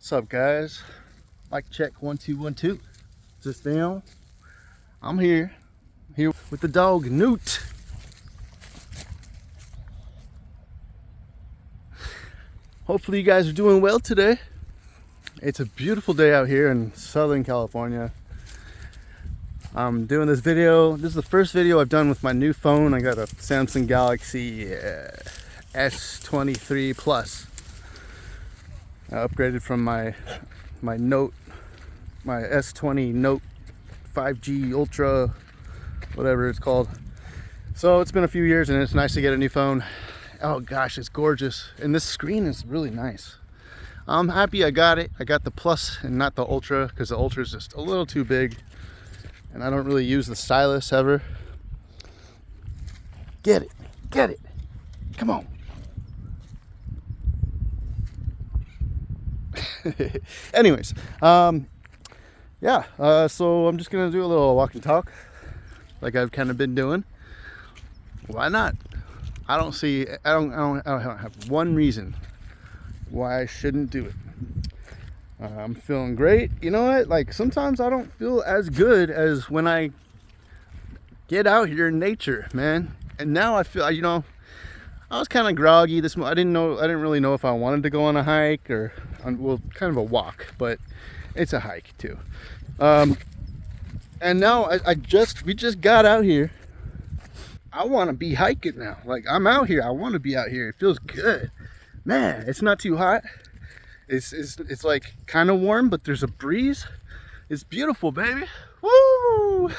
What's up, guys? Mic check 1 2 1 2. Is this down? I'm here with the dog Newt. Hopefully, you guys are doing well today. It's a beautiful day out here in Southern California. I'm doing this video. This is the first video I've done with my new phone. I got a Samsung Galaxy S23 Plus. I upgraded from my Note, my S20 Note 5G Ultra, whatever it's called. So it's been a few years and it's nice to get a new phone. Oh gosh, it's gorgeous. And this screen is really nice. I'm happy I got it. I got the Plus and not the Ultra because the Ultra is just a little too big. And I don't really use the stylus ever. Get it. Come on. Anyways, so I'm just gonna do a little walk and talk like I've kind of been doing. Why not? I don't have one reason why I shouldn't do it. I'm feeling great. You know what? Like sometimes I don't feel as good as when I get out here in nature, man. And now I feel, I was kind of groggy this morning. I didn't really know if I wanted to go on a hike or kind of a walk, but it's a hike too. And now we just got out here. I want to be hiking now. Like I'm out here. I want to be out here. It feels good, man. It's not too hot. It's like kind of warm, but there's a breeze. It's beautiful, baby. Woo!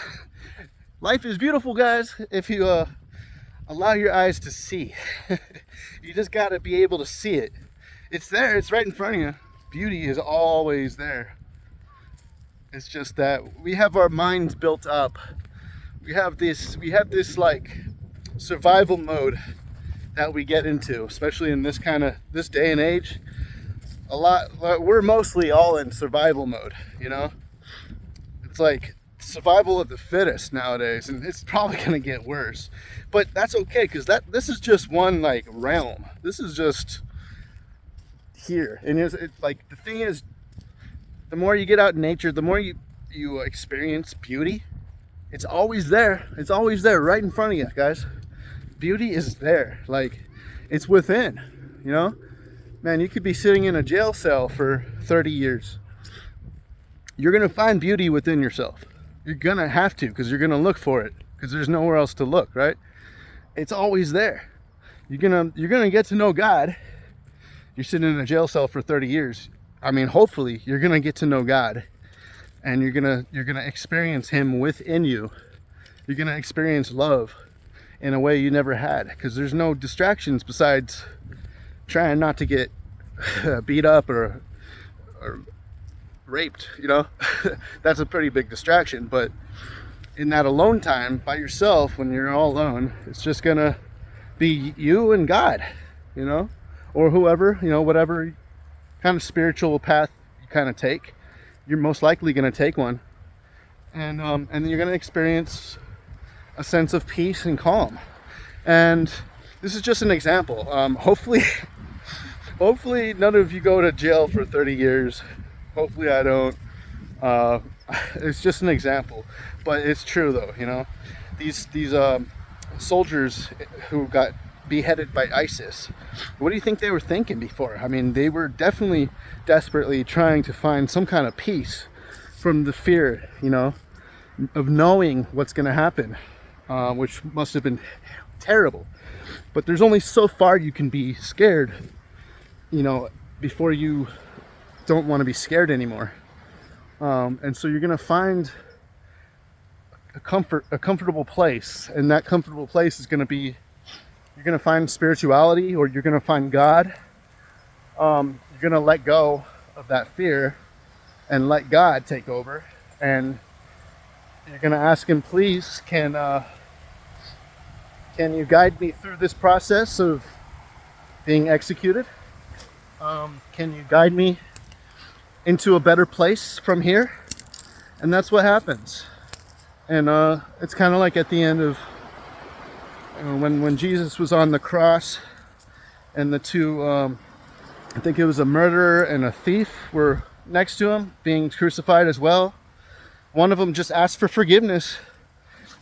Life is beautiful, guys. If you allow your eyes to see. You just got to be able to see it. It's there. It's right in front of you. Beauty is always there. It's just that we have our minds built up. We have this like survival mode that we get into, especially in this day and age. We're mostly all in survival mode, It's like survival of the fittest nowadays, and it's probably going to get worse. But that's okay, because this is just one like realm. This is just here. And it's like the thing is, the more you get out in nature, the more you experience beauty. It's always there. It's always there right in front of you, guys. Beauty is there. Like it's within, Man, you could be sitting in a jail cell for 30 years. You're going to find beauty within yourself. You're going to have to, because you're going to look for it, because there's nowhere else to look, right? It's always there. You're going to get to know God. You're sitting in a jail cell for 30 years. I mean, hopefully you're going to get to know God, and you're going to experience him within you. You're going to experience love in a way you never had, because there's no distractions besides trying not to get beat up or raped, That's a pretty big distraction. But in that alone time by yourself, when you're all alone, it's just gonna be you and God, or whoever, whatever kind of spiritual path you kind of take. You're most likely gonna take one, and then you're gonna experience a sense of peace and calm. And this is just an example. Hopefully none of you go to jail for 30 years. Hopefully I don't. It's just an example, but it's true though. These soldiers who got beheaded by ISIS, what do you think they were thinking before? I mean, they were definitely desperately trying to find some kind of peace from the fear, of knowing what's going to happen, which must have been terrible. But there's only so far you can be scared, before you don't want to be scared anymore. And so you're going to find a comfortable place, and that comfortable place is going to be, you're going to find spirituality, or you're going to find God. You're going to let go of that fear and let God take over, and you're going to ask him, please, can you guide me through this process of being executed? Can you guide me into a better place from here? And that's what happens. And it's kind of like at the end of when Jesus was on the cross, and the two I think it was a murderer and a thief were next to him being crucified as well. One of them just asked for forgiveness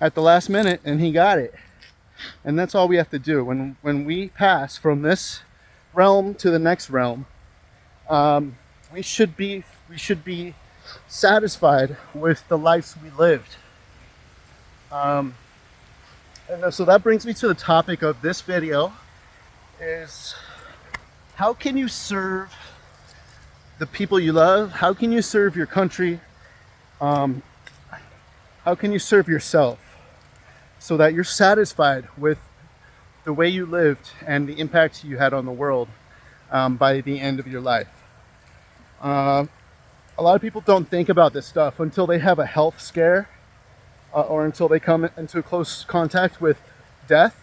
at the last minute and he got it. And that's all we have to do when we pass from this realm to the next realm. We should be satisfied with the lives we lived. And so that brings me to the topic of this video, is how can you serve the people you love? How can you serve your country? How can you serve yourself so that you're satisfied with the way you lived and the impact you had on the world by the end of your life? A lot of people don't think about this stuff until they have a health scare or until they come into close contact with death.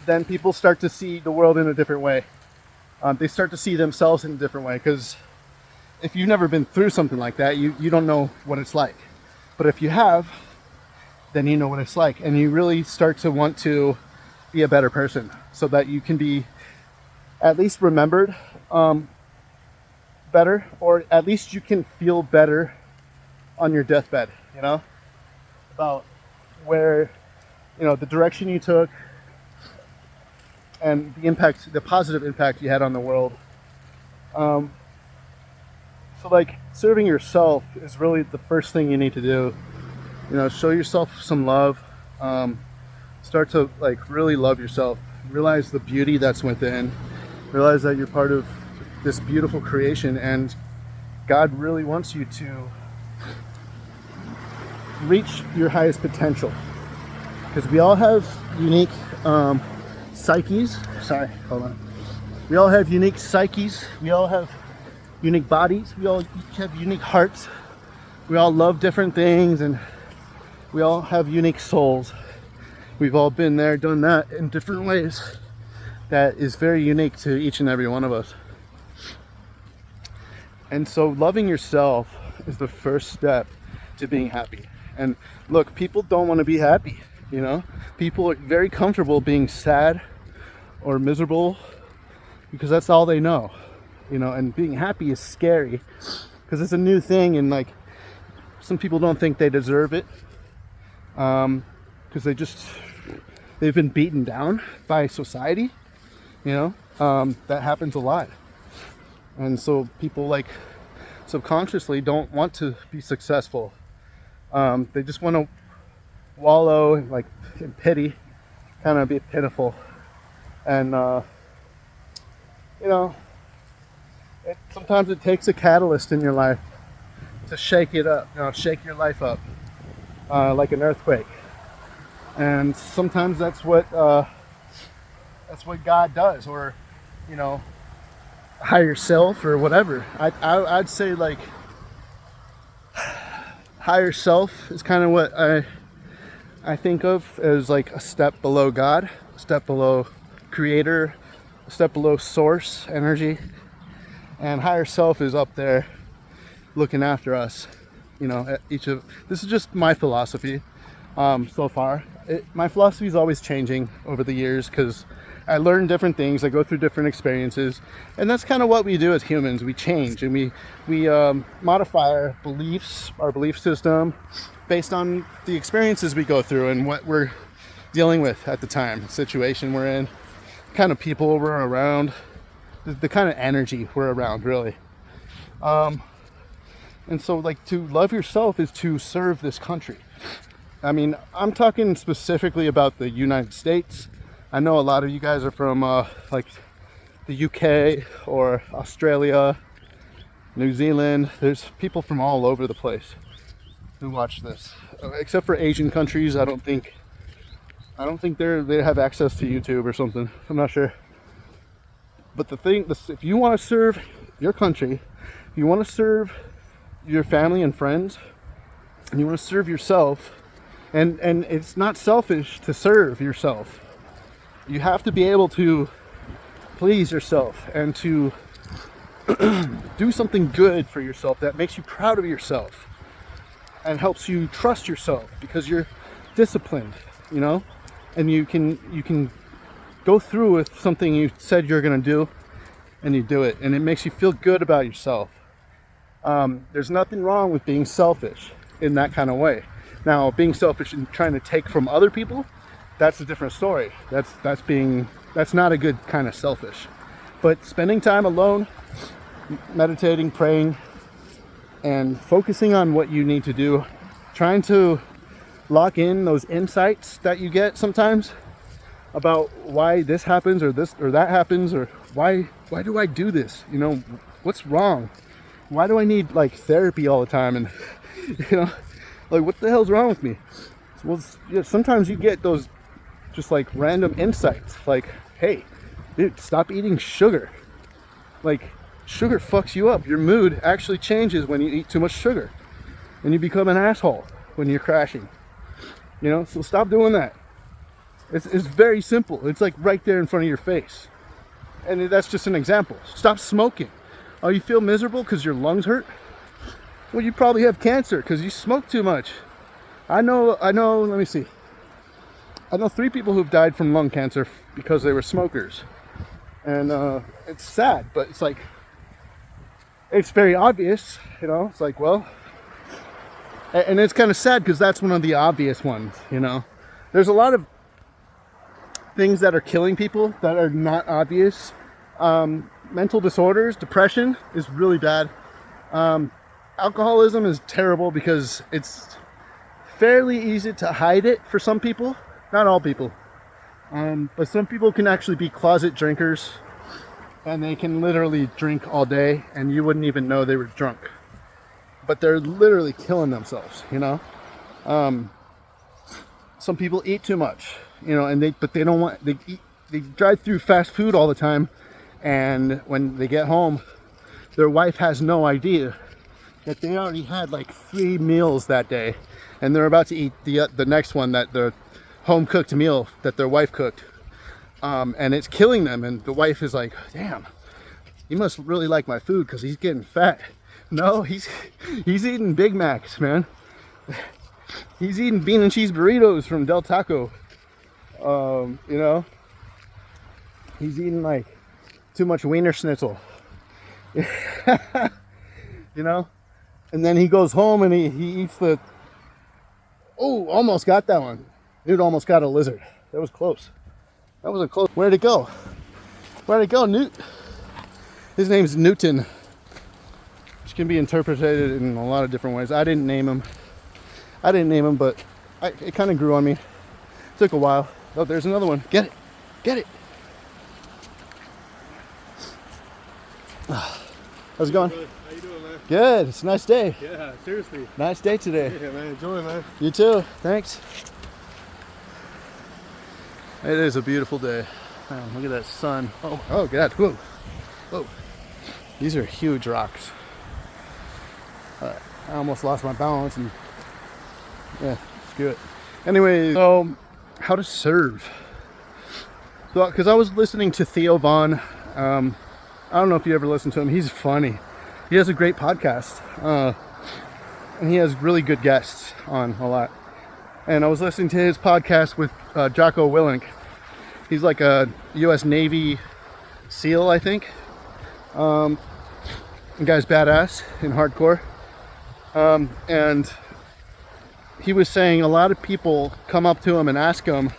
Then people start to see the world in a different way. They start to see themselves in a different way, because if you've never been through something like that, you don't know what it's like. But if you have, then you know what it's like, and you really start to want to be a better person so that you can be at least remembered better, or at least you can feel better on your deathbed, you know, about where, you know, the direction you took and the impact, the positive impact you had on the world. So like serving yourself is really the first thing you need to do. You know, show yourself some love. Start to like really love yourself. Realize the beauty that's within. Realize that you're part of this beautiful creation, and God really wants you to reach your highest potential. Because we all have unique psyches. Sorry, hold on. We all have unique psyches. We all have unique bodies. We all each have unique hearts. We all love different things, and we all have unique souls. We've all been there, done that in different ways. That is very unique to each and every one of us. And so loving yourself is the first step to being happy. And look, people don't want to be happy, you know? People are very comfortable being sad or miserable because that's all they know, you know? And being happy is scary because it's a new thing, and like some people don't think they deserve it because they've been beaten down by society, you know? That happens a lot. And so people like subconsciously don't want to be successful. They just want to wallow like in pity, kind of be pitiful. And you know, sometimes it takes a catalyst in your life to shake it up, you know, shake your life up like an earthquake. And sometimes that's what God does, or you know, higher self or whatever. I'd say like higher self is kind of what I think of as like a step below God, a step below creator, a step below source energy. And higher self is up there looking after us, you know, at this is just my philosophy so far. My philosophy is always changing over the years because I learn different things, I go through different experiences, and that's kind of what we do as humans. We change and we modify our beliefs, our belief system based on the experiences we go through and what we're dealing with at the time, the situation we're in, kind of people we're around, the kind of energy we're around, really. And so like to love yourself is to serve this country. I mean, I'm talking specifically about the United States. I know a lot of you guys are from like the UK or Australia, New Zealand. There's people from all over the place who watch this, except for Asian countries. I don't think they have access to YouTube or something. I'm not sure. But if you want to serve your country, if you want to serve your family and friends, and you want to serve yourself, and it's not selfish to serve yourself. You have to be able to please yourself and to do something good for yourself that makes you proud of yourself and helps you trust yourself because you're disciplined, you know, and you can go through with something you said you're gonna do, and you do it, and it makes you feel good about yourself. There's nothing wrong with being selfish in that kind of way. Now, being selfish and trying to take from other people, that's a different story. That's not a good kind of selfish. But spending time alone, meditating, praying, and focusing on what you need to do, trying to lock in those insights that you get sometimes about why this happens or this or that happens, or why do I do this? You know, what's wrong? Why do I need like therapy all the time? And you know, like what the hell's wrong with me? Well, yeah, sometimes you get those just like random insights, like, hey, dude, stop eating sugar. Like, sugar fucks you up. Your mood actually changes when you eat too much sugar, and you become an asshole when you're crashing. You know, so stop doing that. It's very simple. It's like right there in front of your face. And that's just an example. Stop smoking. Oh, you feel miserable because your lungs hurt? Well, you probably have cancer because you smoke too much. I know, let me see. I know 3 people who've died from lung cancer because they were smokers. And it's sad, but it's like, it's very obvious, you know? It's like, well, and it's kind of sad because that's one of the obvious ones, you know? There's a lot of things that are killing people that are not obvious. Mental disorders, depression is really bad. Alcoholism is terrible because it's fairly easy to hide it for some people. Not all people. But some people can actually be closet drinkers, and they can literally drink all day and you wouldn't even know they were drunk. But they're literally killing themselves, you know? Some people eat too much, you know, and they drive through fast food all the time, and when they get home, their wife has no idea that they already had like 3 meals that day, and they're about to eat the next one, that the home cooked meal that their wife cooked, and it's killing them. And the wife is like, damn, he must really like my food because he's getting fat. No, he's eating Big Macs, man. He's eating bean and cheese burritos from Del Taco. You know, he's eating like too much Wiener Schnitzel. You know, and then he goes home and he eats almost got that one. Dude almost got a lizard. That was close. That wasn't close. Where'd it go? Where'd it go, Newt? His name's Newton, which can be interpreted in a lot of different ways. I didn't name him, but it kind of grew on me. Took a while. Oh, there's another one. Get it. Get it. How's it going? How you doing, man? Good. It's a nice day. Yeah, seriously. Nice day today. Yeah, man. Enjoy, man. You too. Thanks. It is a beautiful day. Man, look at that sun. Oh God. Whoa. Whoa. These are huge rocks. I almost lost my balance and yeah, screw it. Anyway, so how to serve. So, because I was listening to Theo Von. I don't know if you ever listened to him. He's funny. He has a great podcast. And he has really good guests on a lot. And I was listening to his podcast with Jocko Willink. He's like a U.S. Navy SEAL, I think. The guy's badass in hardcore. And he was saying a lot of people come up to him and ask him,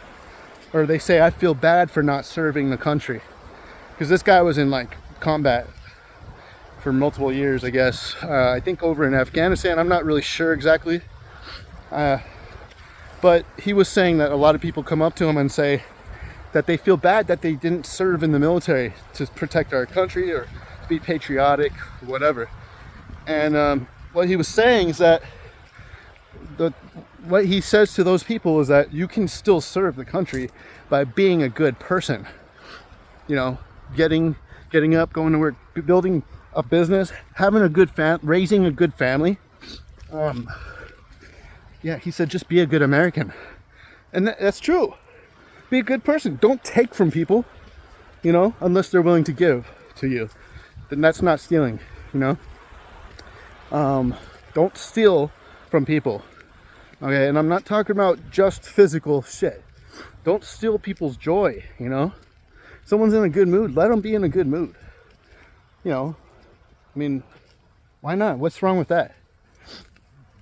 or they say, I feel bad for not serving the country. Because this guy was in like combat for multiple years, I guess. I think over in Afghanistan. I'm not really sure exactly. But he was saying that a lot of people come up to him and say that they feel bad that they didn't serve in the military to protect our country or to be patriotic, or whatever. And what he was saying is that what he says to those people is that you can still serve the country by being a good person. You know, getting up, going to work, building a business, having a good raising a good family. Yeah, he said just be a good American. And that's true. Be a good person. Don't take from people, you know, unless they're willing to give to you. Then that's not stealing, you know. Don't steal from people. Okay, and I'm not talking about just physical shit. Don't steal people's joy, you know. Someone's in a good mood, let them be in a good mood. You know, I mean, why not? What's wrong with that?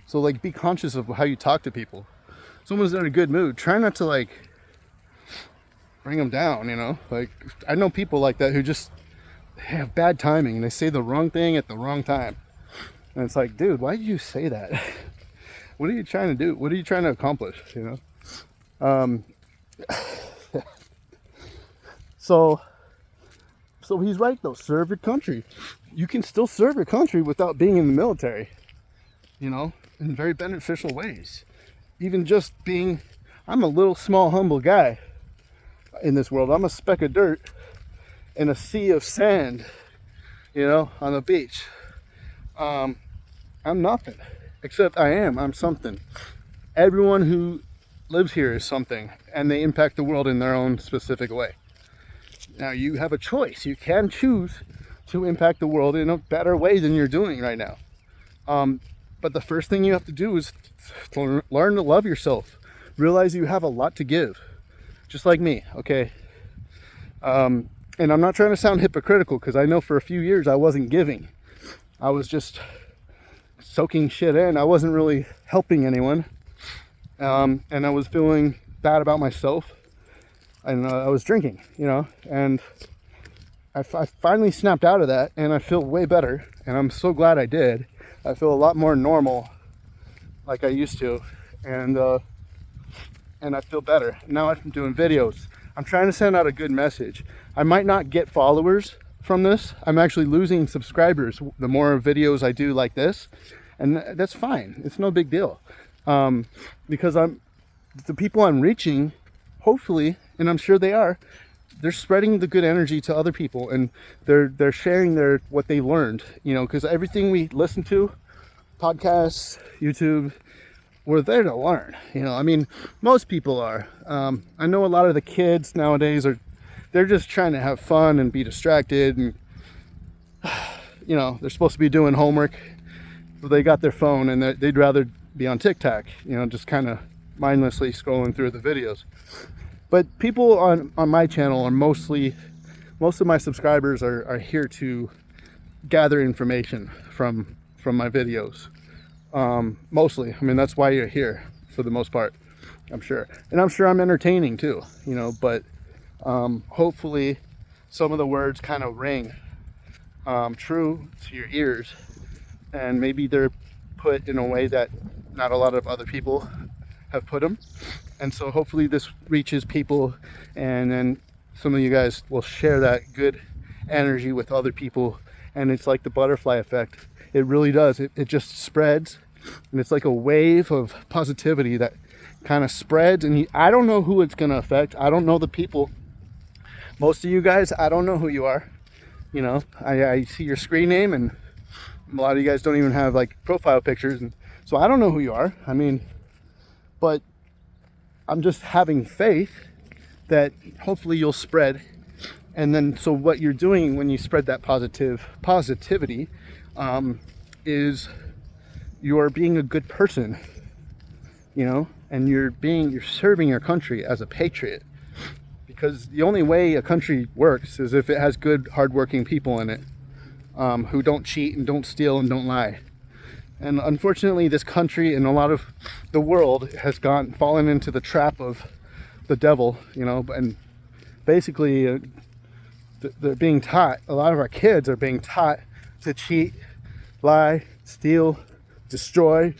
So like, be conscious of how you talk to people. Someone's in a good mood, try not to like bring them down, you know? Like, I know people like that who just have bad timing and they say the wrong thing at the wrong time. And it's like, dude, why did you say that? What are you trying to do? What are you trying to accomplish, you know? So he's right though, serve your country. You can still serve your country without being in the military, you know, in very beneficial ways. Even just being, I'm a little small humble guy in this world. I'm a speck of dirt in a sea of sand, you know, on the beach. I'm nothing, except I'm something. Everyone who lives here is something, and they impact the world in their own specific way. Now you have a choice. You can choose to impact the world in a better way than you're doing right now. But the first thing you have to do is learn to love yourself. Realize you have a lot to give, just like me, okay? And I'm not trying to sound hypocritical, because I know for a few years I wasn't giving. I was just soaking shit in. I wasn't really helping anyone. And I was feeling bad about myself. And I was drinking, you know, and I finally snapped out of that, and I feel way better, and I'm so glad I did. I feel a lot more normal, like I used to, and I feel better. Now I'm doing videos. I'm trying to send out a good message. I might not get followers from this. I'm actually losing subscribers the more videos I do like this, and that's fine. It's no big deal, because the people I'm reaching, hopefully, and I'm sure they are, they're spreading the good energy to other people, and they're sharing what they learned, you know, because everything we listen to, podcasts, YouTube, we're there to learn, you know. I mean, most people are. I know a lot of the kids nowadays they're just trying to have fun and be distracted, and you know, they're supposed to be doing homework, but they got their phone and they'd rather be on TikTok, you know, just kind of mindlessly scrolling through the videos. But people on my channel are most of my subscribers are here to gather information from my videos. Mostly, I mean, that's why you're here for the most part, I'm sure. And I'm sure I'm entertaining too, you know, but hopefully some of the words kind of ring true to your ears, and maybe they're put in a way that not a lot of other people have put them. And so hopefully this reaches people, and then some of you guys will share that good energy with other people, and it's like the butterfly effect. It really does. It just spreads, and it's like a wave of positivity that kind of spreads, and I don't know who it's going to affect. I don't know the people. Most of you guys, I don't know who you are. You know, I see your screen name, and a lot of you guys don't even have like profile pictures, and so I don't know who you are. I mean, but I'm just having faith that hopefully you'll spread. And then, so what you're doing when you spread that positivity is you're being a good person, you know, and you're serving your country as a patriot. Because the only way a country works is if it has good, hardworking people in it, who don't cheat and don't steal and don't lie. And unfortunately, this country and a lot of the world has fallen into the trap of the devil, you know, and basically they're being taught, a lot of our kids are being taught to cheat, lie, steal, destroy,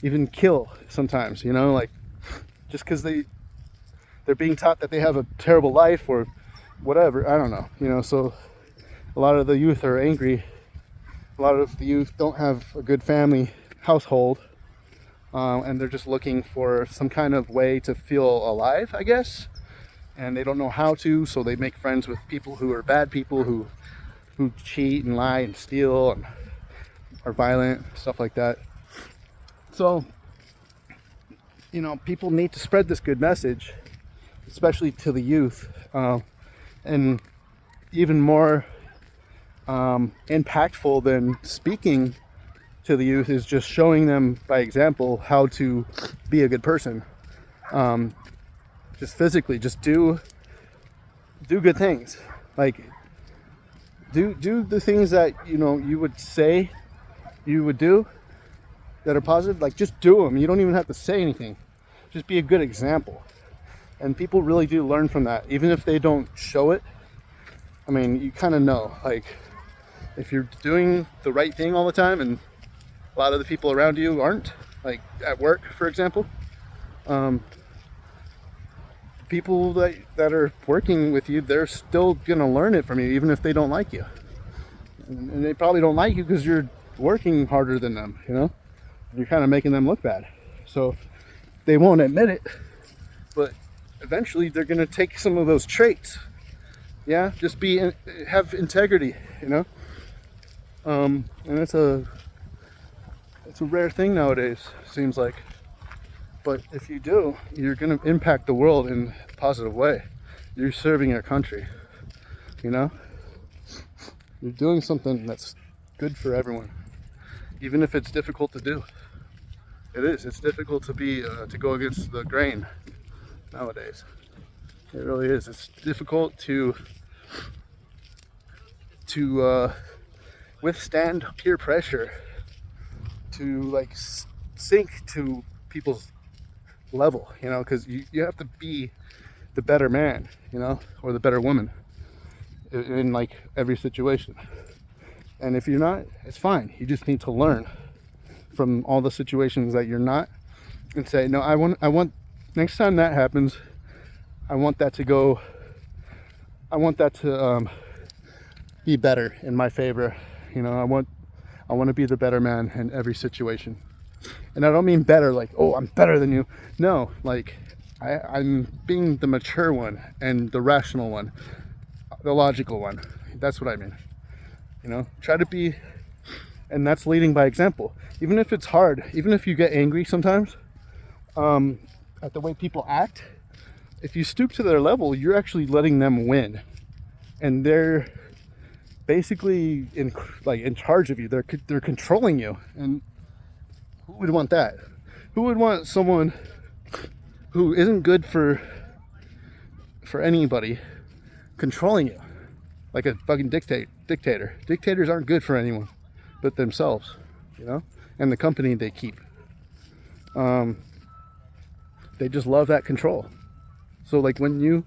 even kill sometimes, you know, like just because they're being taught that they have a terrible life or whatever, I don't know, you know. So a lot of the youth are angry. A lot of the youth don't have a good family household, and they're just looking for some kind of way to feel alive, I guess, and they don't know how to, so they make friends with people who are bad people, who cheat and lie and steal and are violent, stuff like that. So, you know, people need to spread this good message, especially to the youth, and even more impactful than speaking to the youth is just showing them by example how to be a good person. Just physically, just do do good things. Like do the things that you would say you would do that are positive. Like just do them. You don't even have to say anything. Just be a good example. And people really do learn from that, even if they don't show it. I mean, you kind of know, like, if you're doing the right thing all the time and a lot of the people around you aren't, like at work, for example, people that are working with you, they're still gonna learn it from you, even if they don't like you. And they probably don't like you because you're working harder than them, You're kind of making them look bad. So they won't admit it, but eventually they're gonna take some of those traits. Yeah, just have integrity, and it's a rare thing nowadays, seems like. But if you do, you're gonna impact the world in a positive way. You're serving your country, You're doing something that's good for everyone, even if it's difficult to do. It is. It's difficult to go against the grain nowadays. It really is. It's difficult to withstand peer pressure, to like sink to people's level, because you have to be the better man, or the better woman in like every situation. And if you're not, it's fine. You just need to learn from all the situations that you're not, and say, no, I want next time that happens, I want that to be better in my favor. I want to be the better man in every situation. And I don't mean better like, oh, I'm better than you. No, like I'm being the mature one and the rational one, the logical one. That's what I mean. Try to be, and that's leading by example. Even if it's hard, even if you get angry sometimes at the way people act, if you stoop to their level, you're actually letting them win. And they're basically in charge of you. They're controlling you. And who would want that? Who would want someone who isn't good for anybody controlling you like a fucking dictator? Dictators aren't good for anyone but themselves, and the company they keep. They just love that control. So like when you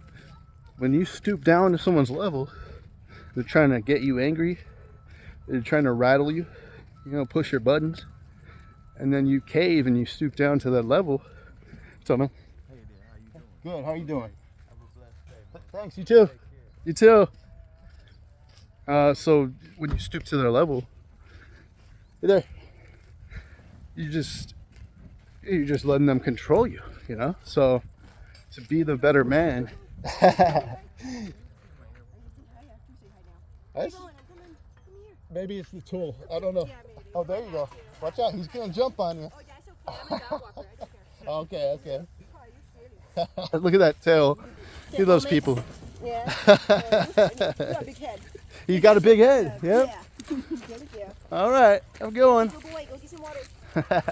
stoop down to someone's level, they're trying to get you angry, they're trying to rattle you, push your buttons, and then you cave and you stoop down to that level. What's up, man? Hey there, how you doing? Good, how you doing? Have a blessed day, man. Thanks, you too. Take care. You too. So when you stoop to their level, hey there, you're just letting them control you, So to be the better man. Maybe it's the tool. I don't know. Oh, there you go. Watch out. He's going to jump on you. Okay, okay. Look at that tail. He loves people. Yeah. You got a big head. You got a big head. Yep. Yeah. Thank you. All right. Have a good one. Good boy. Go get some water. Bye.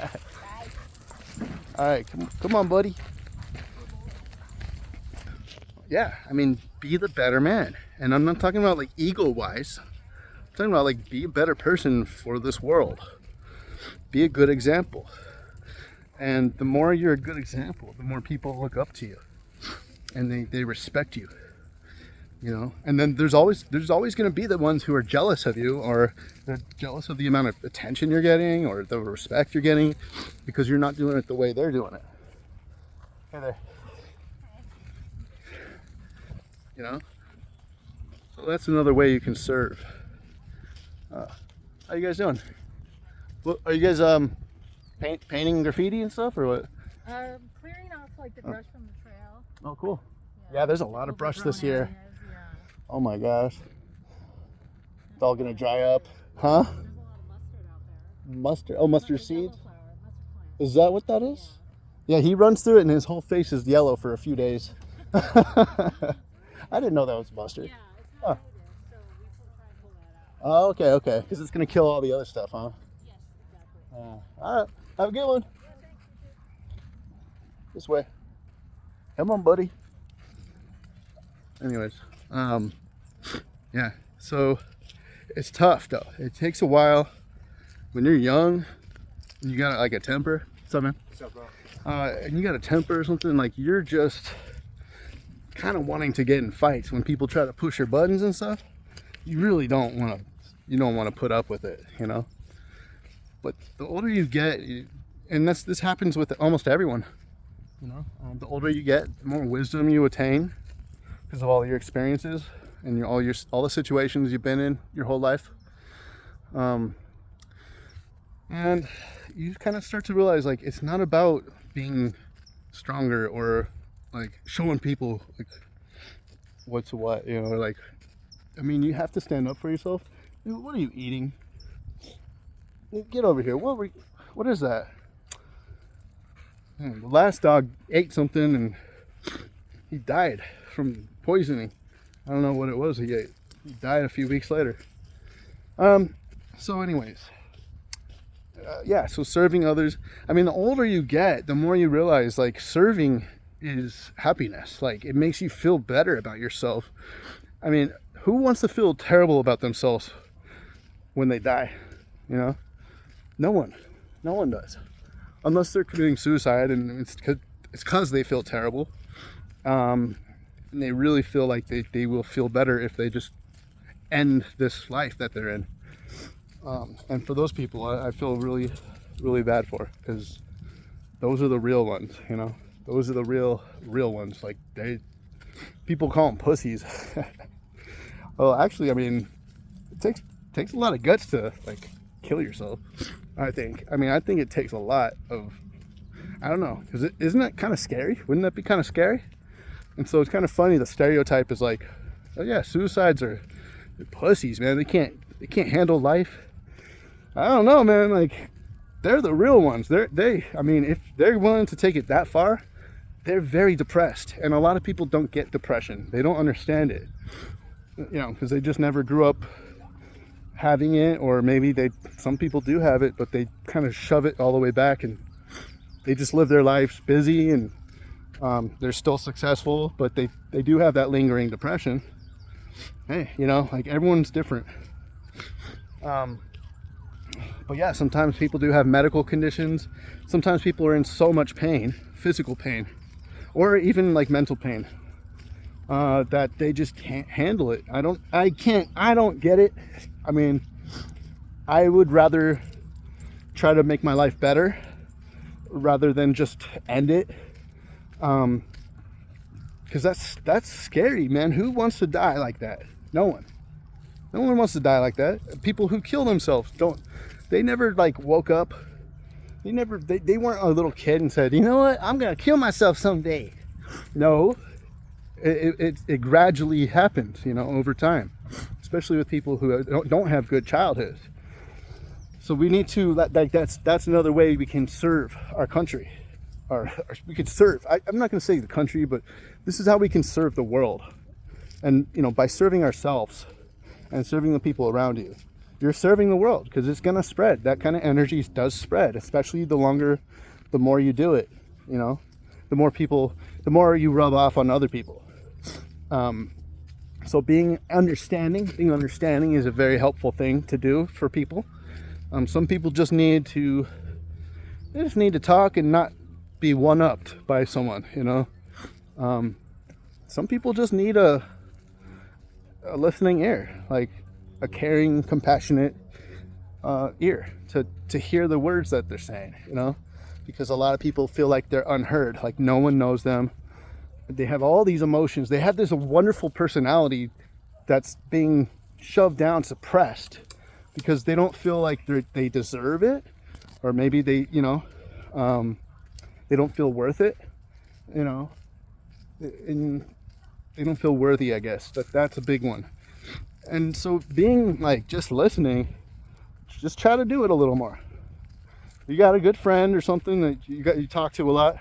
All right. Come on, buddy. Yeah. I mean, be the better man. And I'm not talking about like ego-wise. I'm talking about like be a better person for this world. Be a good example. And the more you're a good example, the more people look up to you. And they respect you. And then there's always going to be the ones who are jealous of you, or they're jealous of the amount of attention you're getting or the respect you're getting because you're not doing it the way they're doing it. Hey there. So that's another way you can serve. How you guys doing? What, are you guys painting graffiti and stuff, or what? Clearing off like the brush from the trail. Oh, cool. Yeah, there's a lot of brush this year. Areas, yeah. Oh my gosh. It's all gonna dry up. Huh? There's a lot of mustard out there. Mustard. Oh, mustard Like a seed? yellow flower, mustard plant. Is that what that is? Yeah, he runs through it and his whole face is yellow for a few days. I didn't know that was mustard. Yeah, it's not native, so we try and pull that out. Oh, okay, okay. Because it's gonna kill all the other stuff, huh? Yes, exactly. All right. Have a good one. This way. Come on, buddy. Anyways, Yeah, so it's tough though. It takes a while. When you're young, you got like a temper. What's up, man? What's up, bro? And you got a temper or something, like you're just kind of wanting to get in fights when people try to push your buttons and stuff. You really don't want to. You don't want to put up with it, you know. But the older you get, and this happens with almost everyone. You know, the older you get, the more wisdom you attain because of all your experiences and all the situations you've been in your whole life. And you kind of start to realize, like, it's not about being stronger or like showing people like what's what, you know. Like, I mean, you have to stand up for yourself. Dude, what are you eating? Get over here. What is that? The last dog ate something and he died from poisoning. I don't know what it was he ate. He died a few weeks later. So anyways, yeah, so serving others. I mean, the older you get, the more you realize, like, serving is happiness. Like, it makes you feel better about yourself. I mean, who wants to feel terrible about themselves when they die? You know? No one does, unless they're committing suicide, and it's because they feel terrible, and they really feel like they will feel better if they just end this life that they're in. And for those people, I feel really, really bad for, because those are the real ones, you know. Those are the real ones. Like, people call them pussies. Well, actually, I mean, it takes a lot of guts to like kill yourself. I think it takes a lot of, I don't know, because isn't that kind of scary? Wouldn't that be kind of scary? And so it's kind of funny, the stereotype is like, oh yeah, suicides are pussies, man. They can't handle life. I don't know, man. Like, they're the real ones. I mean, if they're willing to take it that far, they're very depressed. And a lot of people don't get depression. They don't understand it, you know, because they just never grew up having it, or maybe some people do have it, but they kind of shove it all the way back, and they just live their lives busy, and they're still successful, but they do have that lingering depression. Hey, you know, like, everyone's different. But yeah, sometimes people do have medical conditions. Sometimes people are in so much pain, physical pain, or even like mental pain, that they just can't handle it. I don't get it. I mean, I would rather try to make my life better rather than just end it. Because that's scary, man. Who wants to die like that? No one wants to die like that. People who kill themselves they never like woke up. They weren't a little kid and said, you know what, I'm gonna kill myself someday. No, it gradually happens, you know, over time, especially with people who don't have good childhoods. So we need to, that's another way we can serve our country, or we could serve, I'm not gonna say the country, but this is how we can serve the world. And, you know, by serving ourselves and serving the people around you, you're serving the world, because it's gonna spread. That kind of energy does spread, especially the more you do it, you know, the more you rub off on other people. So being understanding is a very helpful thing to do for people. Some people just need to talk and not be one-upped by someone, you know. Some people just need a listening ear, like a caring, compassionate ear to hear the words that they're saying, you know, because a lot of people feel like they're unheard, like no one knows them. They have all these emotions. They have this wonderful personality that's being shoved down, suppressed, because they don't feel like they deserve it, or maybe they don't feel worth it, you know, and they don't feel worthy, I guess. That's a big one. And so being like just listening, just try to do it a little more. You got a good friend or something that you talk to a lot,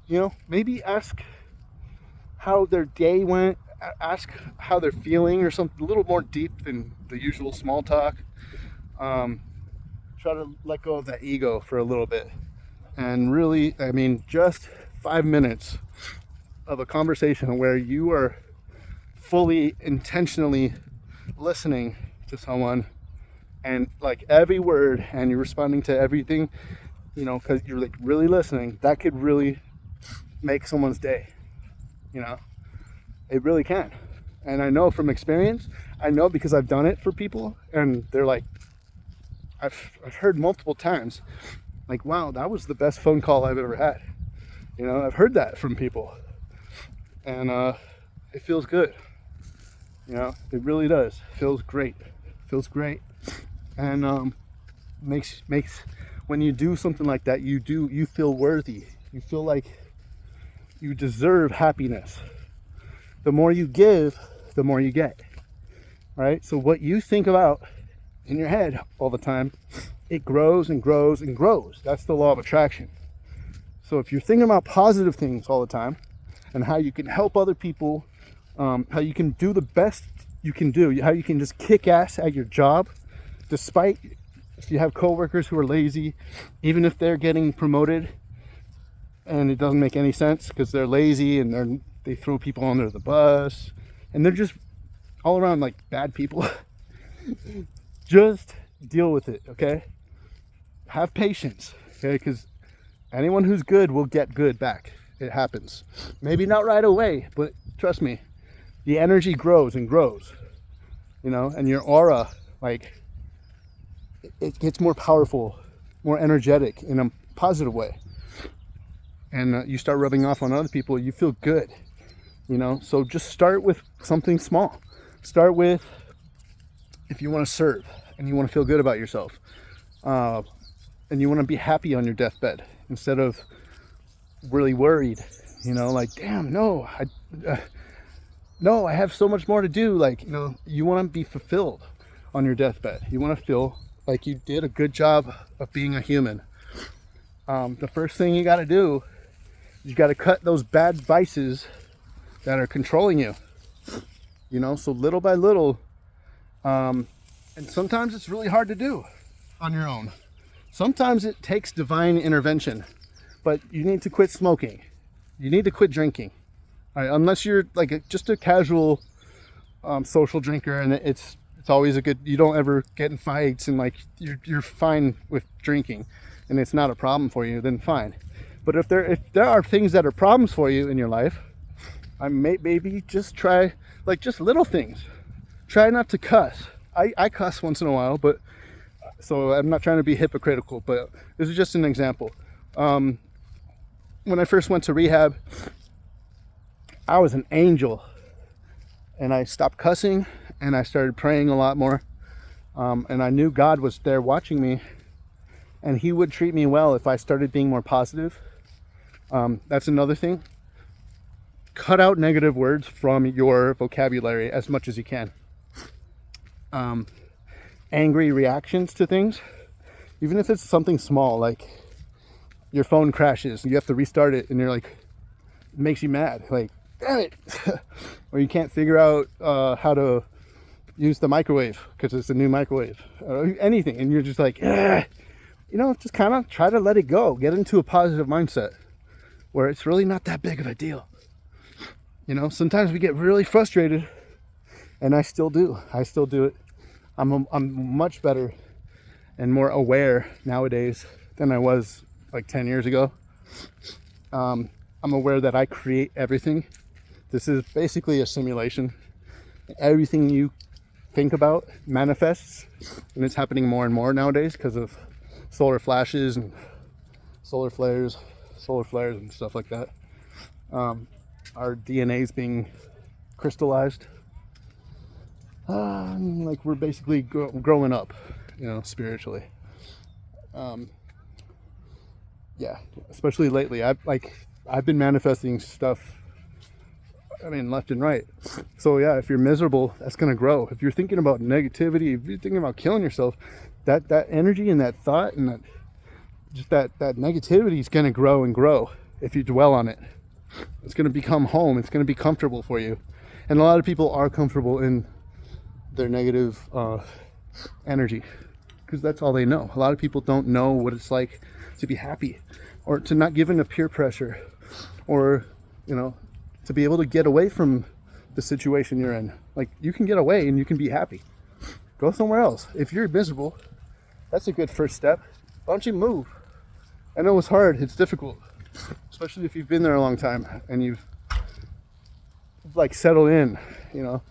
you know, maybe ask how their day went, ask how they're feeling, or something a little more deep than the usual small talk. Try to let go of that ego for a little bit, and really, I mean, just 5 minutes of a conversation where you are fully intentionally listening to someone, and like every word, and you're responding to everything, you know, because you're like really listening, that could really make someone's day. You know, it really can. And I know from experience, I know because I've done it for people, and they're like, I've heard multiple times, like, wow, that was the best phone call I've ever had. You know, I've heard that from people, and it feels good. You know, it really does. It feels great. It feels great, and makes when you do something like that, you feel worthy. You feel like you deserve happiness. The more you give, the more you get. Right? So what you think about in your head all the time, it grows and grows and grows. That's the law of attraction. So if you're thinking about positive things all the time, and how you can help other people, how you can do the best you can do, how you can just kick ass at your job, despite if you have coworkers who are lazy, even if they're getting promoted and it doesn't make any sense because they're lazy and they throw people under the bus and they're just all around like bad people. Just deal with it, okay? Have patience, okay? Because anyone who's good will get good back. It happens. Maybe not right away, but trust me, the energy grows and grows, you know, and your aura, like, it gets more powerful, more energetic in a positive way. And you start rubbing off on other people, you feel good, you know? So just start with something small. Start with, if you want to serve and you want to feel good about yourself, and you want to be happy on your deathbed instead of really worried, you know, like, damn, no, I have so much more to do. Like, you know, you want to be fulfilled on your deathbed. You want to feel like you did a good job of being a human. The first thing you got to do, you got to cut those bad vices that are controlling you, you know, so little by little, and sometimes it's really hard to do on your own. Sometimes it takes divine intervention, but you need to quit smoking. You need to quit drinking. All right, unless you're like just a casual social drinker, and it's always a good, you don't ever get in fights and like you're fine with drinking and it's not a problem for you, then fine. But if there are things that are problems for you in your life, I maybe just try, like, just little things. Try not to cuss. I cuss once in a while, but so I'm not trying to be hypocritical, but this is just an example. When I first went to rehab, I was an angel, and I stopped cussing and I started praying a lot more, and I knew God was there watching me, and he would treat me well if I started being more positive. That's another thing. Cut out negative words from your vocabulary as much as you can. Angry reactions to things, even if it's something small, like your phone crashes, you have to restart it, and you're like, it makes you mad, like, damn it. Or you can't figure out how to use the microwave because it's a new microwave, or anything, and you're just like, you know, just kind of try to let it go. Get into a positive mindset where it's really not that big of a deal. You know, sometimes we get really frustrated, and I still do it. I'm much better and more aware nowadays than I was like 10 years ago. I'm aware that I create everything. This is basically a simulation. Everything you think about manifests, and it's happening more and more nowadays because of solar flashes and solar flares and stuff like that. Our DNA is being crystallized. Like we're basically growing up, you know, spiritually. Yeah, especially lately. I've been manifesting stuff, I mean, left and right. So yeah, if you're miserable, that's gonna grow. If you're thinking about negativity, if you're thinking about killing yourself, that energy and that thought and that negativity is gonna grow and grow if you dwell on it. It's gonna become home. It's gonna be comfortable for you. And a lot of people are comfortable in their negative energy because that's all they know. A lot of people don't know what it's like to be happy, or to not give in to peer pressure, or, you know, to be able to get away from the situation you're in. Like, you can get away and you can be happy. Go somewhere else. If you're miserable, that's a good first step. Why don't you move? I know it's hard, it's difficult, especially if you've been there a long time and you've like settled in, you know,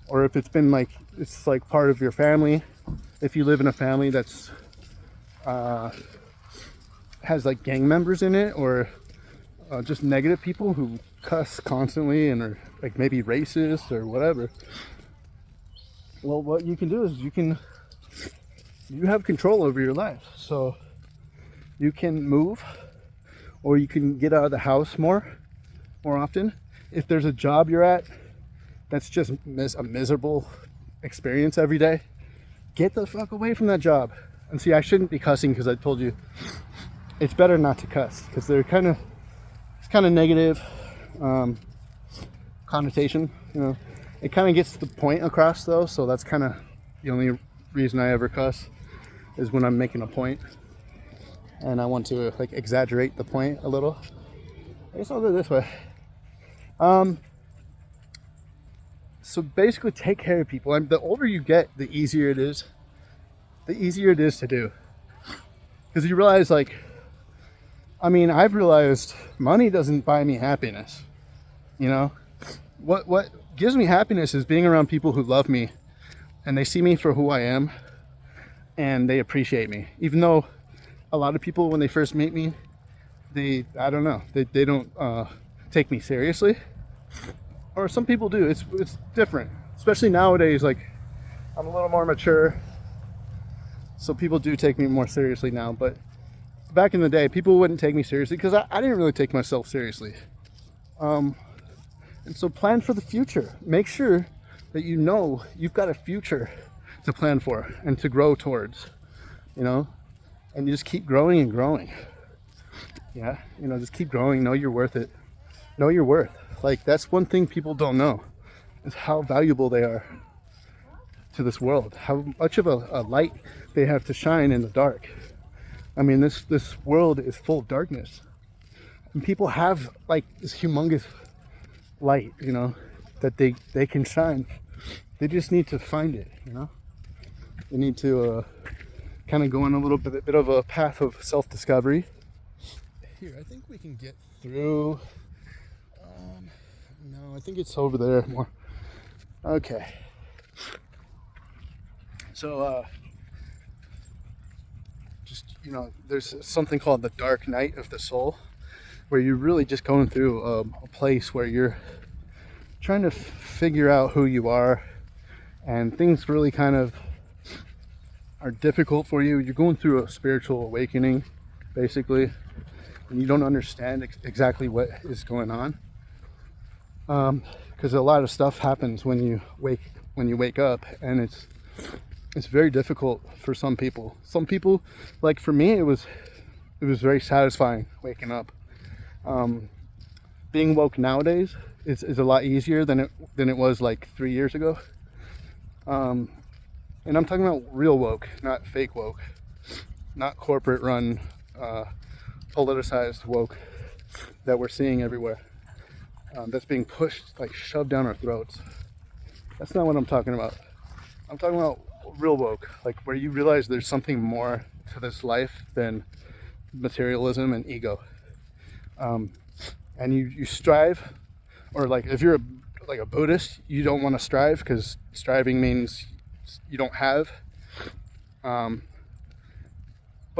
or if it's been like, it's like part of your family. If you live in a family that's has like gang members in it, or just negative people who cuss constantly and are like maybe racist or whatever. Well, what you can do is you have control over your life. So you can move, or you can get out of the house more often. If there's a job you're at that's just a miserable experience every day, get the fuck away from that job. And see, I shouldn't be cussing because I told you it's better not to cuss, because they're kind of negative connotation, you know. It kind of gets the point across though, so that's kind of the only reason I ever cuss, is when I'm making a point and I want to like exaggerate the point a little. I guess I'll do it this way. So basically, take care of people. And the older you get, the easier it is. The easier it is to do, because you realize, like, I mean, I've realized money doesn't buy me happiness. You know, what gives me happiness is being around people who love me and they see me for who I am and they appreciate me. Even though a lot of people, when they first meet me, I don't know, they don't take me seriously, or some people do. It's different, especially nowadays. Like, I'm a little more mature, so people do take me more seriously now. But back in the day, people wouldn't take me seriously because I didn't really take myself seriously. And so plan for the future. Make sure that you know you've got a future to plan for and to grow towards, you know, and you just keep growing and growing. Yeah, you know, just keep growing. Know you're worth it. Know your worth. Like, that's one thing people don't know, is how valuable they are to this world, how much of a light they have to shine in the dark. I mean, this world is full of darkness, and people have like this humongous light, you know, that they can shine. They just need to find it, you know. They need to kind of go on a little bit of a path of self-discovery. Here, I think we can get through. No, I think it's over there more. Okay. So, just, you know, there's something called the dark night of the soul, where you're really just going through a place where you're trying to figure out who you are, and things really kind of are difficult for you. You're going through a spiritual awakening, basically, and you don't understand exactly what is going on, because a lot of stuff happens when you wake up, and it's very difficult for some people. Some people, like for me, it was very satisfying waking up. Being woke nowadays is a lot easier than it was like 3 years ago. And I'm talking about real woke, not fake woke, not corporate run, politicized woke that we're seeing everywhere. That's being pushed, like shoved down our throats. That's not what I'm talking about. I'm talking about real woke, like where you realize there's something more to this life than materialism and ego. And you strive, or like if you're a Buddhist, you don't want to strive, because striving means you don't have. But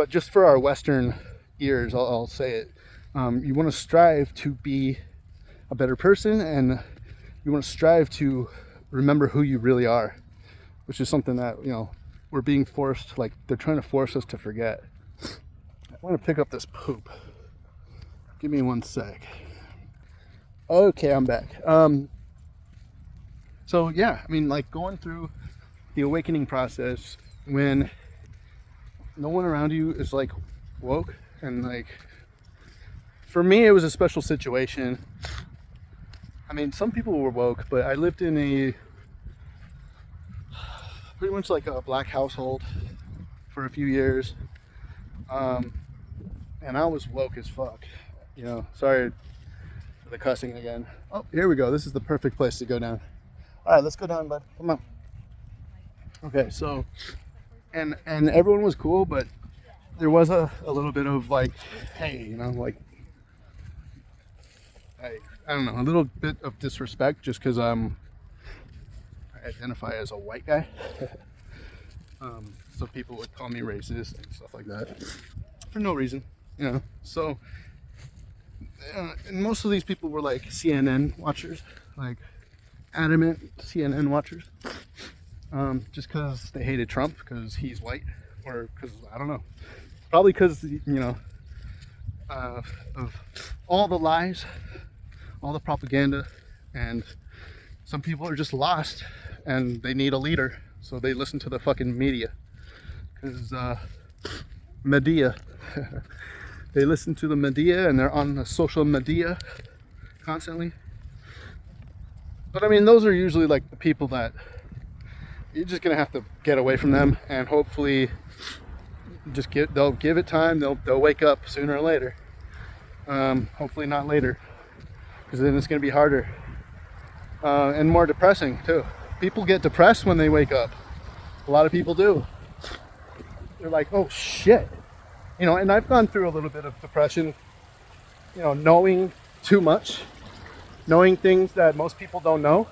just for our Western ears, I'll say it. You want to strive to be a better person, and you want to strive to remember who you really are, which is something that, you know, we're being forced, like they're trying to force us to forget. I want to pick up this poop. Give me 1 sec. Okay, I'm back. So yeah, I mean, like going through the awakening process when no one around you is like woke, and like for me it was a special situation. I mean, some people were woke, but I lived in a pretty much like a black household for a few years, and I was woke as fuck. You know, sorry for the cussing again. Oh, here we go. This is the perfect place to go down. All right, let's go down, bud. Come on. Okay, so, and everyone was cool, but there was a little bit of like, hey, you know, like, I don't know, a little bit of disrespect just because I identify as a white guy. So people would call me racist and stuff like that for no reason, you know. So, and most of these people were like CNN watchers, like adamant CNN watchers, just because they hated Trump because he's white, or because I don't know, probably because you know of all the lies, all the propaganda, and some people are just lost and they need a leader, so they listen to the fucking media. Because media, they listen to the media and they're on the social media constantly. But I mean, those are usually like the people that you're just gonna have to get away from them, and hopefully they'll give it time. They'll wake up sooner or later. Hopefully not later, because then it's gonna be harder and more depressing too. People get depressed when they wake up. A lot of people do. They're like, oh shit, you know. And I've gone through a little bit of depression, you know, knowing too much, knowing things that most people don't know.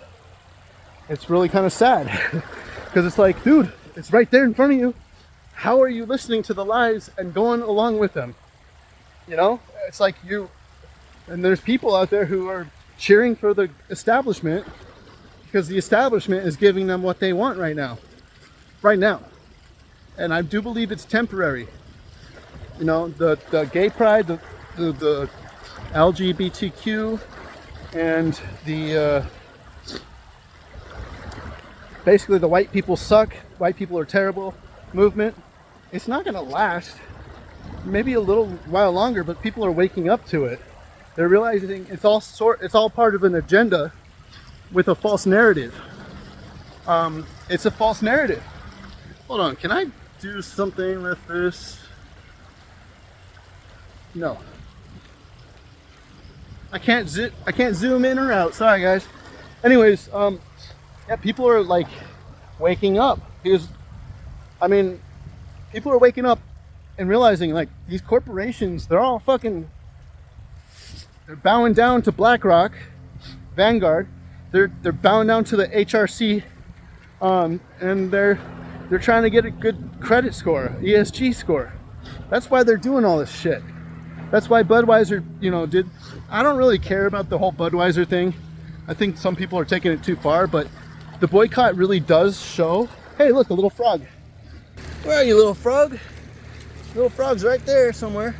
It's really kind of sad because it's like, dude, it's right there in front of you. How are you listening to the lies and going along with them? You know, it's like and there's people out there who are cheering for the establishment because the establishment is giving them what they want right now. And I do believe it's temporary. You know, the gay pride, the LGBTQ, and the basically the white people suck, white people are terrible movement. It's not gonna last. Maybe a little while longer, but people are waking up to it. They're realizing it's all part of an agenda with a false narrative. It's a false narrative. Hold on, can I do something with this? No. I can't zoom in or out. Sorry guys. Anyways, yeah, people are like waking up. I mean, people are waking up and realizing like these corporations, they're all fucking, they're bowing down to BlackRock, Vanguard. They're bowing down to the HRC, and they're trying to get a good credit score, ESG score. That's why they're doing all this shit. That's why Budweiser, you know, I don't really care about the whole Budweiser thing. I think some people are taking it too far, but the boycott really does show. Hey, look, a little frog. Where are you, little frog? Little frog's right there somewhere.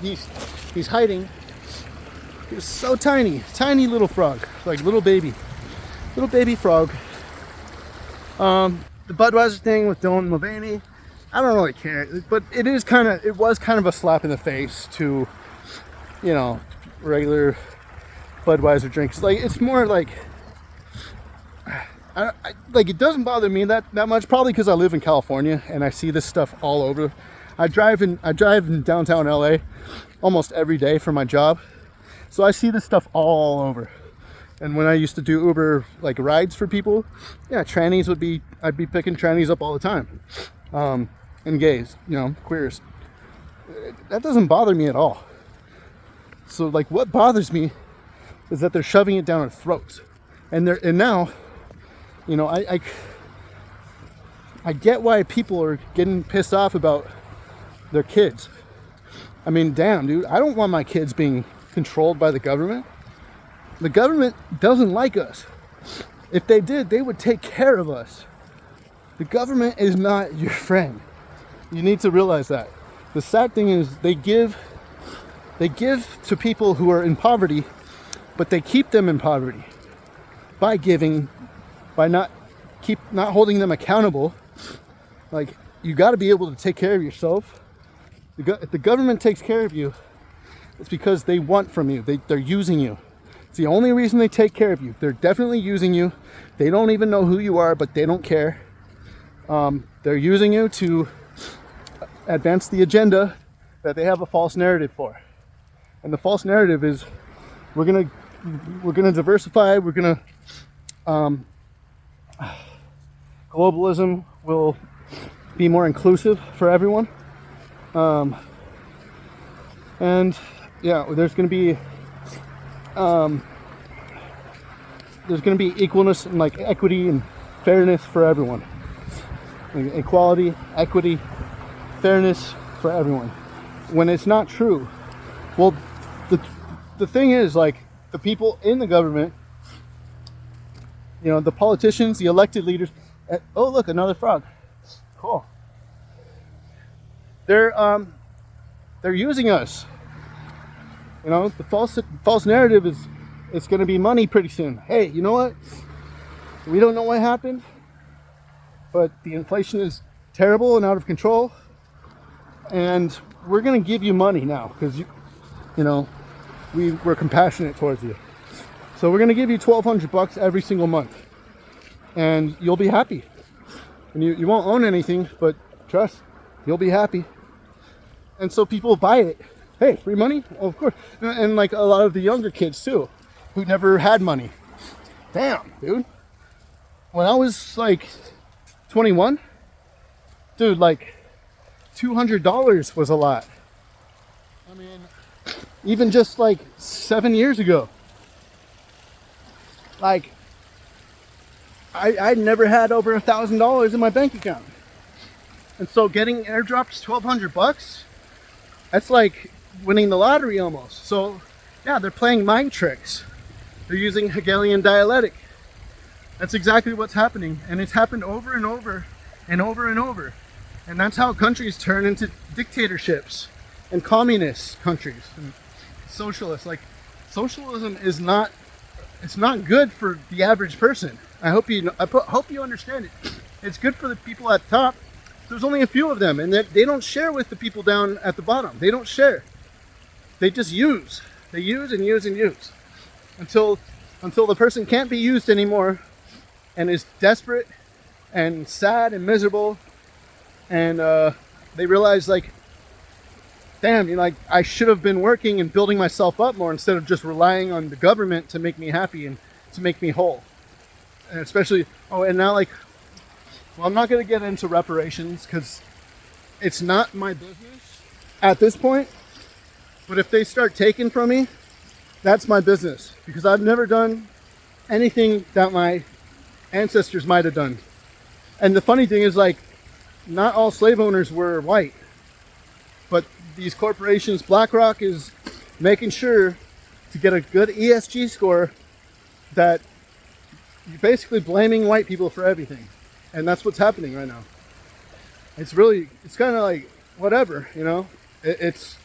He's hiding. He's so tiny little frog, like little baby frog. The Budweiser thing with Dylan Mulvaney, I don't really care, but it was kind of a slap in the face to, you know, regular Budweiser drinks. Like, it's more like, like, it doesn't bother me that much, probably because I live in California and I see this stuff all over. I drive in downtown LA almost every day for my job, so I see this stuff all over. And when I used to do Uber like rides for people, yeah, trannies I'd be picking trannies up all the time, and gays, you know, queers. That doesn't bother me at all. So like, what bothers me is that they're shoving it down our throats, and now, you know, I get why people are getting pissed off about their kids. I mean, damn, dude, I don't want my kids being controlled by the government. The government doesn't like us. If they did, they would take care of us. The government is not your friend. You need to realize that. The sad thing is they give to people who are in poverty, but they keep them in poverty by not holding them accountable. Like, you got to be able to take care of yourself. If the government takes care of you, it's because they want from you. They're using you. It's the only reason they take care of you. They're definitely using you. They don't even know who you are, but they don't care. They're using you to advance the agenda that they have a false narrative for. And the false narrative is we're gonna diversify. We're gonna globalism will be more inclusive for everyone. And yeah, there's gonna be equalness and like equity and fairness for everyone. Like, equality, equity, fairness for everyone. When it's not true. Well, the thing is, like, the people in the government, you know, the politicians, the elected leaders. Oh, look, another frog. Cool. They're using us. You know, the false narrative is it's going to be money pretty soon. Hey, you know what? We don't know what happened, but the inflation is terrible and out of control, and we're going to give you money now because you know, we're compassionate towards you. So we're going to give you $1,200 every single month, and you'll be happy. And you won't own anything, but trust, you'll be happy. And so people buy it. Hey, free money? Well, of course. And like a lot of the younger kids too, who never had money. Damn, dude. When I was like 21, dude, like $200 was a lot. I mean, even just like 7 years ago. Like, I never had over $1,000 in my bank account. And so getting airdropped $1,200, that's like winning the lottery almost. So yeah, they're playing mind tricks. They're using Hegelian dialectic. That's exactly what's happening. And it's happened over and over and over and over. And that's how countries turn into dictatorships and communist countries and socialists. Like, socialism is not, it's not good for the average person. I hope you understand it. It's good for the people at the top. There's only a few of them, and they don't share with the people down at the bottom. They don't share. They just use. They use and use and use until the person can't be used anymore and is desperate and sad and miserable, and they realize, like, damn, you know, like, I should have been working and building myself up more instead of just relying on the government to make me happy and to make me whole. And especially, and now, like, well, I'm not going to get into reparations because it's not my business at this point. But if they start taking from me, that's my business, because I've never done anything that my ancestors might have done. And the funny thing is, like, not all slave owners were white, but these corporations, BlackRock is making sure to get a good ESG score that you're basically blaming white people for everything. And that's what's happening right now. It's kind of like, whatever, you know. It's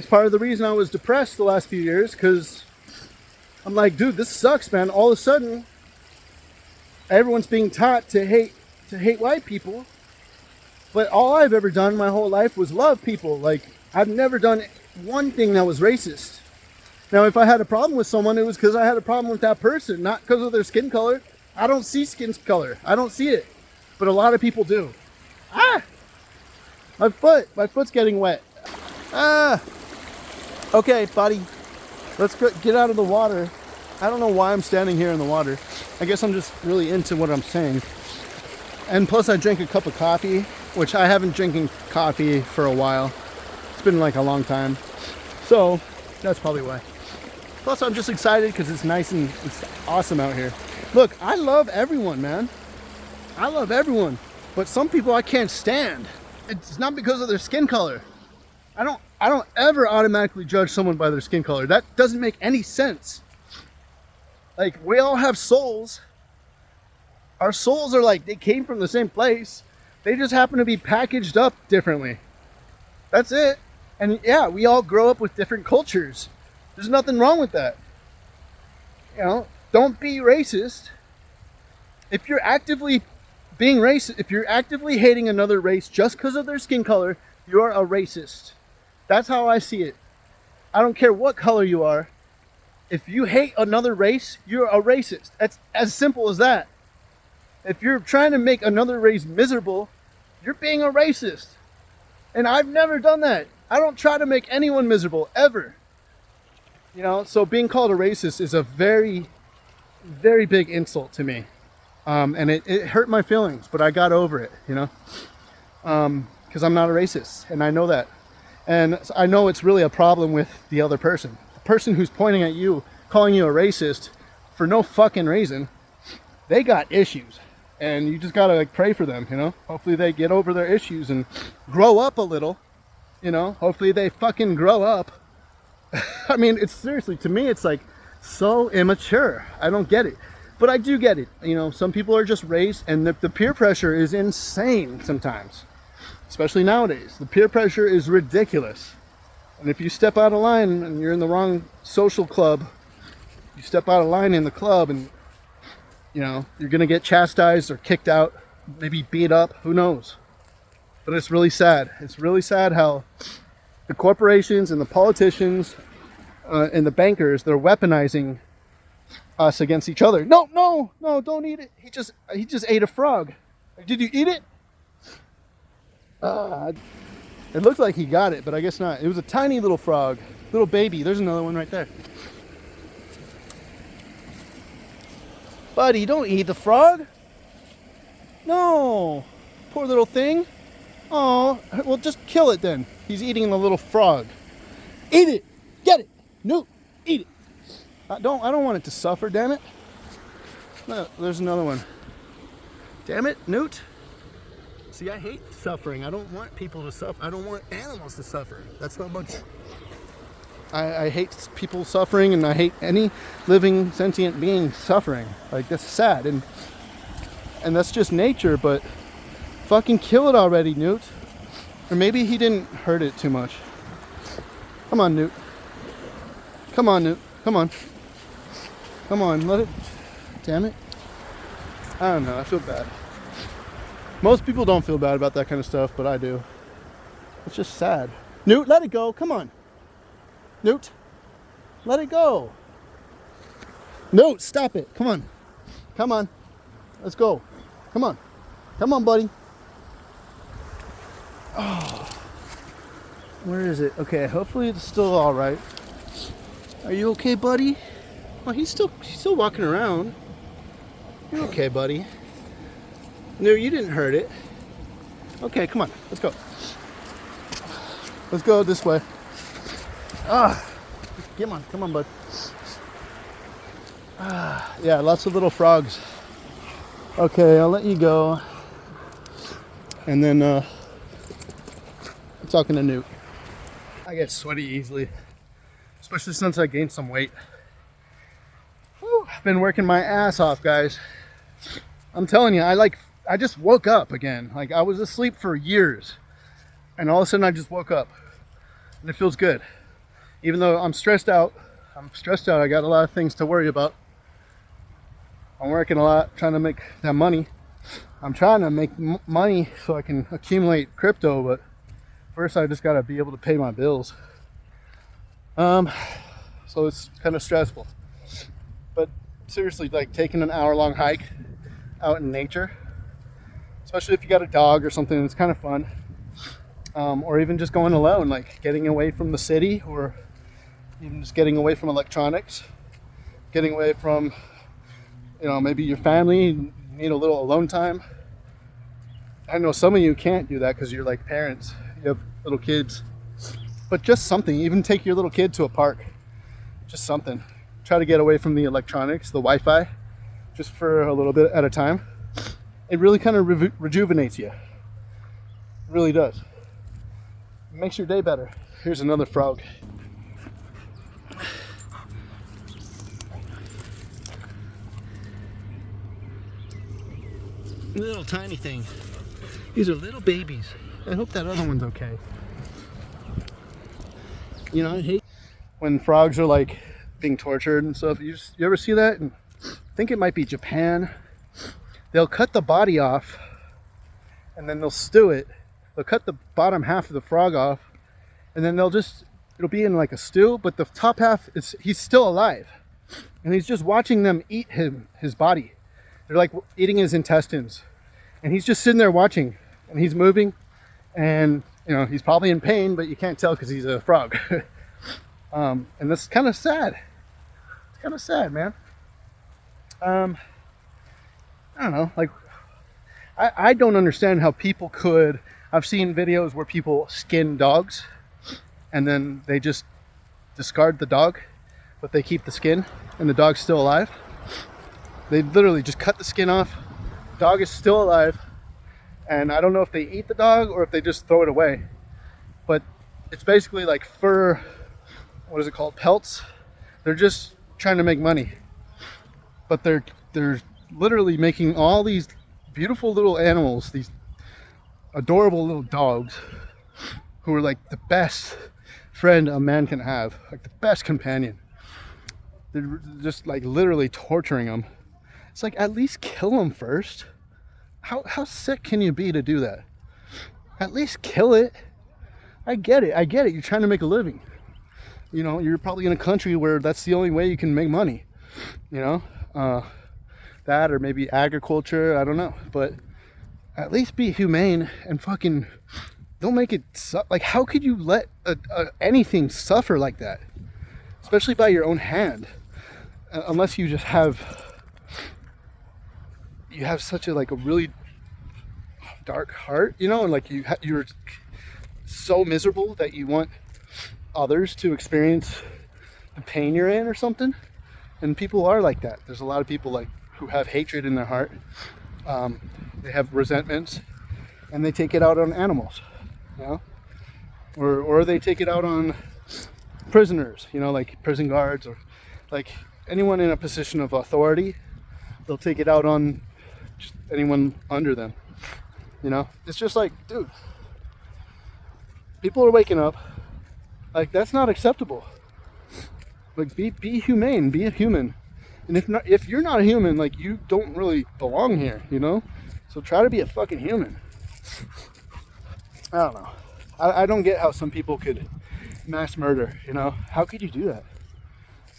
part of the reason I was depressed the last few years, because I'm like, dude, this sucks, man. All of a sudden, everyone's being taught to hate white people, but all I've ever done my whole life was love people. Like, I've never done one thing that was racist. Now, if I had a problem with someone, it was because I had a problem with that person, not because of their skin color. I don't see skin color. I don't see it. But a lot of people do. Ah! My foot's getting wet. Ah! Okay, buddy. Let's go get out of the water. I don't know why I'm standing here in the water. I guess I'm just really into what I'm saying. And plus I drank a cup of coffee, which I haven't drinking coffee for a while. It's been like a long time. So that's probably why. Plus I'm just excited because it's nice and it's awesome out here. Look, I love everyone, man. I love everyone. But some people I can't stand. It's not because of their skin color. I don't ever automatically judge someone by their skin color. That doesn't make any sense. Like, we all have souls. Our souls are like, they came from the same place. They just happen to be packaged up differently. That's it. And yeah, we all grow up with different cultures. There's nothing wrong with that. You know, don't be racist. If you're actively being racist, if you're actively hating another race just because of their skin color, you're a racist. That's how I see it. I don't care what color you are. If you hate another race, you're a racist. That's as simple as that. If you're trying to make another race miserable, you're being a racist. And I've never done that. I don't try to make anyone miserable, ever. You know, so being called a racist is a very, very big insult to me. And it hurt my feelings, but I got over it, you know, because I'm not a racist, and I know that. And I know it's really a problem with the other person. The person who's pointing at you, calling you a racist for no fucking reason, they got issues. And you just gotta like pray for them, you know. Hopefully they get over their issues and grow up a little, you know. Hopefully they fucking grow up. I mean, it's seriously, to me, it's like so immature. I don't get it. But I do get it. You know, some people are just raised, and the peer pressure is insane sometimes. Especially nowadays. The peer pressure is ridiculous. And if you step out of line and you're in the wrong social club, you step out of line in the club and, you know, you're going to get chastised or kicked out, maybe beat up, who knows. But it's really sad. It's really sad how the corporations and the politicians and the bankers, they're weaponizing us against each other. No, don't eat it. He just ate a frog. Did you eat it? It looked like he got it, but I guess not. It was a tiny little frog, little baby. There's another one right there. Buddy, don't eat the frog. No, poor little thing. Oh, well, just kill it then. He's eating the little frog. Eat it. Get it. No, eat it. I don't want it to suffer, damn it. No, there's another one. Damn it, Newt. See, I hate suffering. I don't want people to suffer. I don't want animals to suffer. That's how much I hate people suffering, and I hate any living sentient being suffering. Like, that's sad, and that's just nature, but fucking kill it already, Newt. Or maybe he didn't hurt it too much. Come on, Newt. Come on, Newt. Come on. Come on, let it. Damn it. I don't know, I feel bad. Most people don't feel bad about that kind of stuff, but I do. It's just sad. Newt, let it go. Come on. Newt, let it go. Newt, stop it. Come on. Come on. Let's go. Come on. Come on, buddy. Oh. Where is it? Okay, hopefully it's still all right. Are you okay, buddy? Oh, he's still walking around. You're okay, buddy. No, you didn't hurt it. Okay, come on. Let's go. Let's go this way. Come on, bud. Yeah, lots of little frogs. Okay, I'll let you go. And then I'm talking to Newt. I get sweaty easily, especially since I gained some weight. Whew, I've been working my ass off, guys. I'm telling you, I just woke up again. Like, I was asleep for years, and all of a sudden I just woke up, and it feels good. Even though I'm stressed out. I got a lot of things to worry about. I'm working a lot, trying to make that money. I'm trying to make money so I can accumulate crypto, but first I just got to be able to pay my bills. So it's kind of stressful. But seriously, like taking an hour-long hike out in nature, especially if you got a dog or something, it's kind of fun. Or even just going alone, like getting away from the city, or even just getting away from electronics, getting away from, you know, maybe your family, you need a little alone time. I know some of you can't do that because you're like parents, you have little kids, but just something, even take your little kid to a park, just something. Try to get away from the electronics, the Wi-Fi, just for a little bit at a time. It really kind of rejuvenates you. It really does. It makes your day better. Here's another frog. Little tiny thing. These are little babies. I hope that other one's okay. You know, I hate when frogs are like being tortured and stuff. You ever see that? And I think it might be Japan. They'll cut the body off and then they'll stew it. They'll cut the bottom half of the frog off and then it'll be in like a stew, but the top half, he's still alive. And he's just watching them eat his body. They're like eating his intestines. And he's just sitting there watching. And he's moving. And, you know, he's probably in pain, but you can't tell because he's a frog. And that's kind of sad. It's kind of sad, man. I don't know, like, I don't understand how people could. I've seen videos where people skin dogs and then they just discard the dog, but they keep the skin and the dog's still alive. They literally just cut the skin off, dog is still alive, and I don't know if they eat the dog or if they just throw it away. But it's basically like fur, what is it called, pelts. They're just trying to make money, but they're literally making all these beautiful little animals, these adorable little dogs who are like the best friend a man can have, like the best companion. They're just like literally torturing them. It's like, at least kill them first. How sick can you be to do that? At least kill it. I get it. You're trying to make a living. You know, you're probably in a country where that's the only way you can make money. You know, that or maybe agriculture. I don't know, but at least be humane and fucking don't make it like, how could you let anything suffer like that, especially by your own hand, unless you just have such a, like, a really dark heart, you know, and like you're so miserable that you want others to experience the pain you're in or something. And people are like that. There's a lot of people like who have hatred in their heart. They have resentments and they take it out on animals, you know, or they take it out on prisoners, you know, like prison guards or like anyone in a position of authority. They'll take it out on just anyone under them, you know. It's just like, dude, people are waking up, like, that's not acceptable. Like, be humane, be a human. And if you're not a human, like, you don't really belong here, you know. So try to be a fucking human. I don't know. I don't get how some people could mass murder, you know. How could you do that?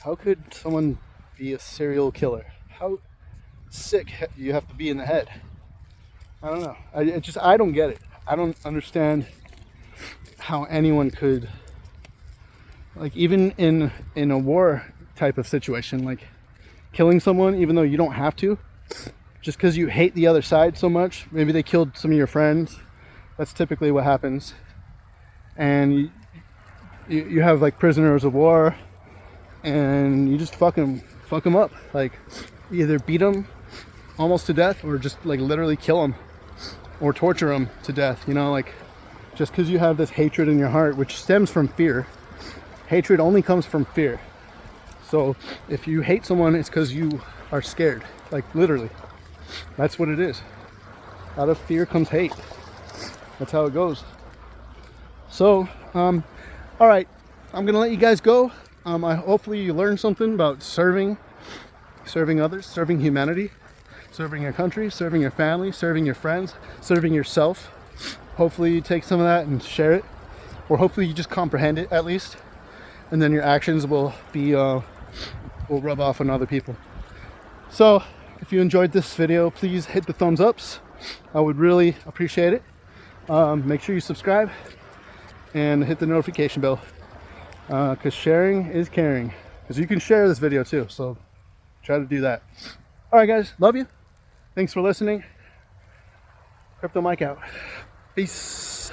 How could someone be a serial killer? How sick you have to be in the head? I don't know. I don't get it. I don't understand how anyone could, like, even in a war type of situation, like killing someone even though you don't have to, just because you hate the other side so much. Maybe they killed some of your friends. That's typically what happens. And you have like prisoners of war, and you just fuck them up. Like, either beat them almost to death, or just like literally kill them, or torture them to death. You know, like, just because you have this hatred in your heart, which stems from fear. Hatred only comes from fear. So if you hate someone, it's because you are scared. Like, literally, that's what it is. Out of fear comes hate. That's how it goes. So, all right, I'm gonna let you guys go. Hopefully you learned something about serving others, serving humanity, serving your country, serving your family, serving your friends, serving yourself. Hopefully you take some of that and share it, or hopefully you just comprehend it at least, and then your actions will rub off on other people. So if you enjoyed this video, please hit the thumbs ups. I would really appreciate it. Make sure you subscribe and hit the notification bell, because sharing is caring. Because you can share this video too, so try to do that. All right, guys, love you. Thanks for listening. Crypto Mike out. Peace.